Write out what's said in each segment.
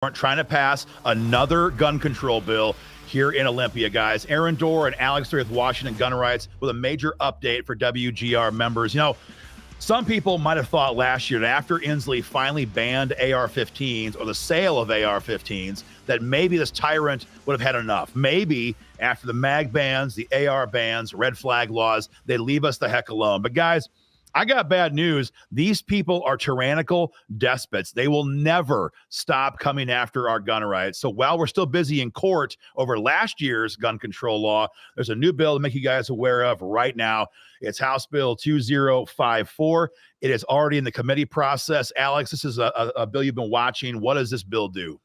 aren't trying to pass another gun control bill here in Olympia, guys. Aaron Dorr and Alex with Washington Gun Rights with a major update for WGR members. You know, some people might have thought last year that after Inslee finally banned AR-15s or the sale of AR-15s, that maybe this tyrant would have had enough. Maybe after the mag bans, the AR bans, red flag laws, they leave us the heck alone. But guys, I got bad news. These people are tyrannical despots. They will never stop coming after our gun rights. So while we're still busy in court over last year's gun control law, there's a new bill to make you guys aware of right now. It's House Bill 2054. It is already in the committee process. Alex, this is a bill you've been watching. What does this bill do?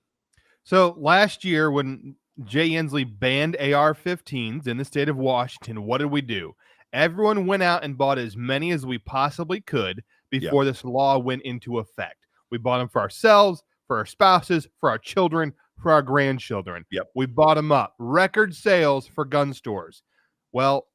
So last year when Jay Inslee banned AR-15s in the state of Washington, what did we do? Everyone went out and bought as many as we possibly could before this law went into effect. We bought them for ourselves, for our spouses, for our children, for our grandchildren. We bought them up. Record sales for gun stores. Well,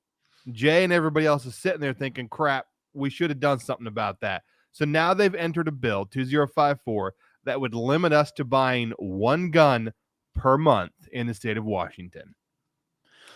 Jay and everybody else is sitting there thinking, crap, we should have done something about that. So now they've entered a bill, 2054, that would limit us to buying one gun per month in the state of Washington.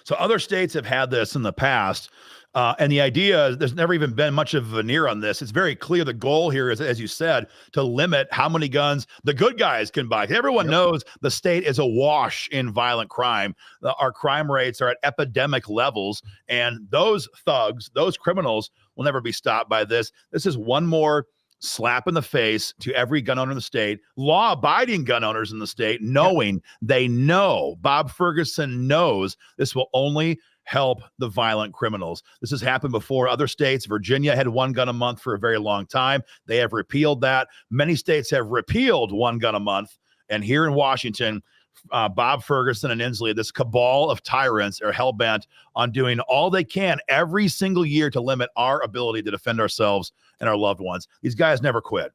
So other states have had this in the past. And the idea is there's never even been much of a veneer on this. It's very clear the goal here is, as you said, to limit how many guns the good guys can buy. Everyone knows the state is awash in violent crime. Our crime rates are at epidemic levels, and those thugs, those criminals will never be stopped by this. This is one more slap in the face to every gun owner in the state, law-abiding gun owners in the state, knowing they know, Bob Ferguson knows this will only help the violent criminals. This has happened before. Other states, Virginia had one gun a month for a very long time. They have repealed that. Many states have repealed one gun a month. And here in Washington, Bob Ferguson and Inslee, this cabal of tyrants, are hell-bent on doing all they can every single year to limit our ability to defend ourselves and our loved ones. These guys never quit.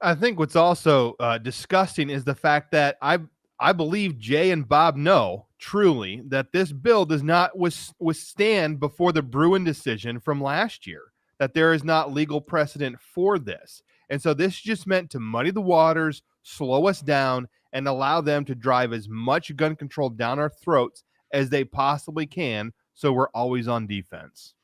I think what's also disgusting is the fact that I believe Jay and Bob know truly that this bill does not withstand before the Bruin decision from last year, that there is not legal precedent for this. And so this just meant to muddy the waters, slow us down, and allow them to drive as much gun control down our throats as they possibly can, so we're always on defense.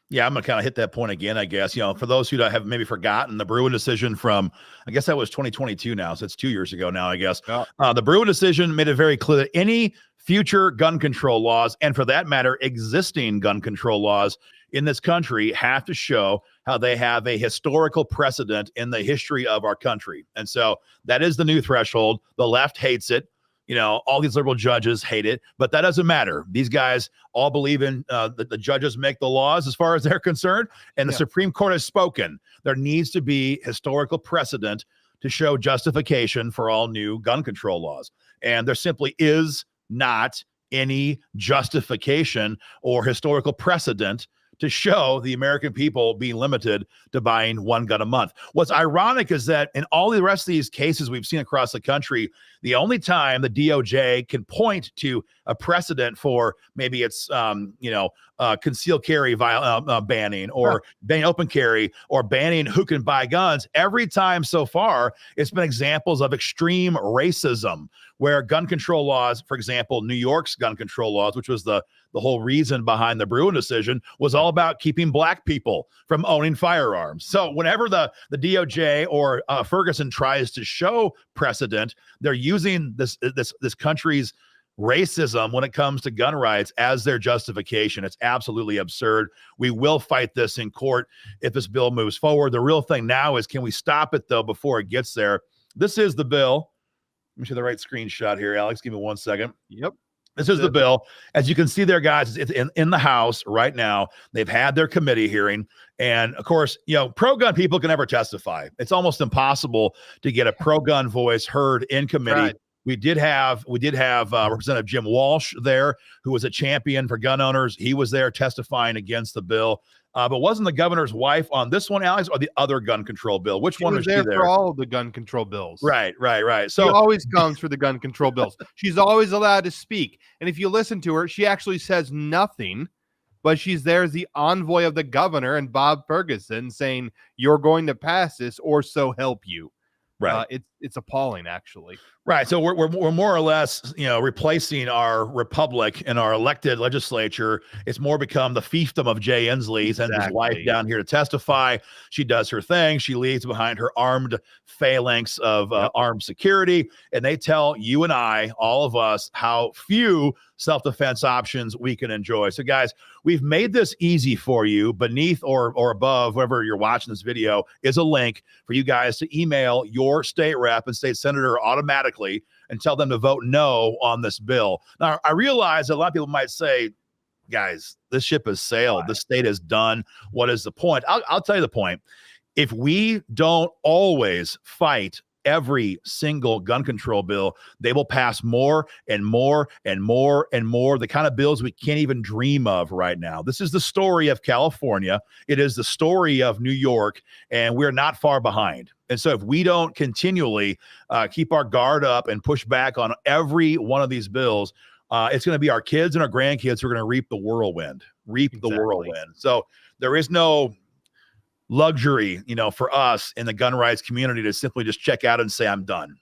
Yeah, I'm going to kind of hit that point again, I guess. You know, for those who have maybe forgotten, the Bruin decision from, I guess that was 2022 now, so it's 2 years ago now, I guess. The Bruin decision made it very clear that any future gun control laws, and for that matter, existing gun control laws in this country, have to show how they have a historical precedent in the history of our country. And so that is the new threshold. The left hates it. You know, all these liberal judges hate it, but that doesn't matter. These guys all believe in that the judges make the laws as far as they're concerned, and the Supreme Court has spoken. There needs to be historical precedent to show justification for all new gun control laws. And there simply is not any justification or historical precedent to show the American people being limited to buying one gun a month. What's ironic is that in all the rest of these cases we've seen across the country, the only time the DOJ can point to a precedent for maybe it's, concealed carry banning, or banning open carry, or banning who can buy guns. Every time so far, it's been examples of extreme racism, where gun control laws, for example, New York's gun control laws, which was the whole reason behind the Bruin decision, was all about keeping black people from owning firearms. So whenever the DOJ or Ferguson tries to show precedent, they're using this country's racism when it comes to gun rights as their justification. It's absolutely absurd. We will fight this in court if this bill moves forward. The real thing now is, can we stop it, though, before it gets there? This is the bill. Let me show the right screenshot here, Alex. Give me 1 second. Yep. This is the bill. As you can see there, guys, it's in the House right now. They've had their committee hearing. And, of course, pro-gun people can never testify. It's almost impossible to get a pro-gun voice heard in committee. Right. We did have Representative Jim Walsh there, who was a champion for gun owners. He was there testifying against the bill. But wasn't the governor's wife on this one, Alex, or the other gun control bill? Which one was she there? For all of the gun control bills. Right. So she always comes for the gun control bills. She's always allowed to speak. And if you listen to her, she actually says nothing, but she's there as the envoy of the governor and Bob Ferguson saying, you're going to pass this, or so help you. Right. It's appalling, actually. Right. So we're more or less, replacing our republic and our elected legislature. It's more become the fiefdom of Jay Inslee. He sends his wife down here to testify. She does her thing. She leaves behind her armed phalanx of armed security. And they tell you and I, all of us, how few self-defense options we can enjoy. So guys, we've made this easy for you. Beneath or above, wherever you're watching this video, is a link for you guys to email your state rep and state senator automatically and tell them to vote no on this bill. Now, I realize that a lot of people might say, guys, this ship has sailed. The state is done. What is the point? I'll tell you the point. If we don't always fight every single gun control bill, they will pass more and more and more and more, the kind of bills we can't even dream of right now. This is the story of California. It is the story of New York, and we're not far behind. And so if we don't continually keep our guard up and push back on every one of these bills, it's going to be our kids and our grandkids who are going to reap the whirlwind. So there is no luxury, for us in the gun rights community to simply just check out and say, I'm done,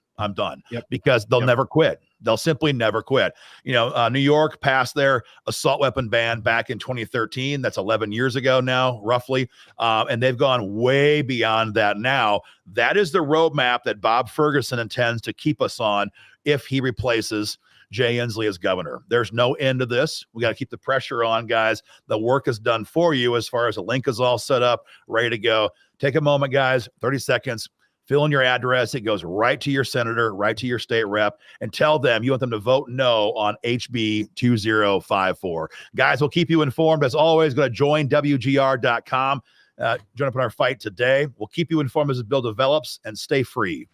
because they'll never quit. They'll simply never quit. New York passed their assault weapon ban back in 2013. That's 11 years ago now, roughly. And they've gone way beyond that now. That is the roadmap that Bob Ferguson intends to keep us on if he replaces Jay Inslee as governor. There's no end to this. We got to keep the pressure on, guys. The work is done for you as far as the link is all set up, ready to go. Take a moment, guys, 30 seconds. Fill in your address. It goes right to your senator, right to your state rep, and tell them you want them to vote no on HB-2054. Guys, we'll keep you informed. As always, go to joinwgr.com. Join up in our fight today. We'll keep you informed as the bill develops, and stay free.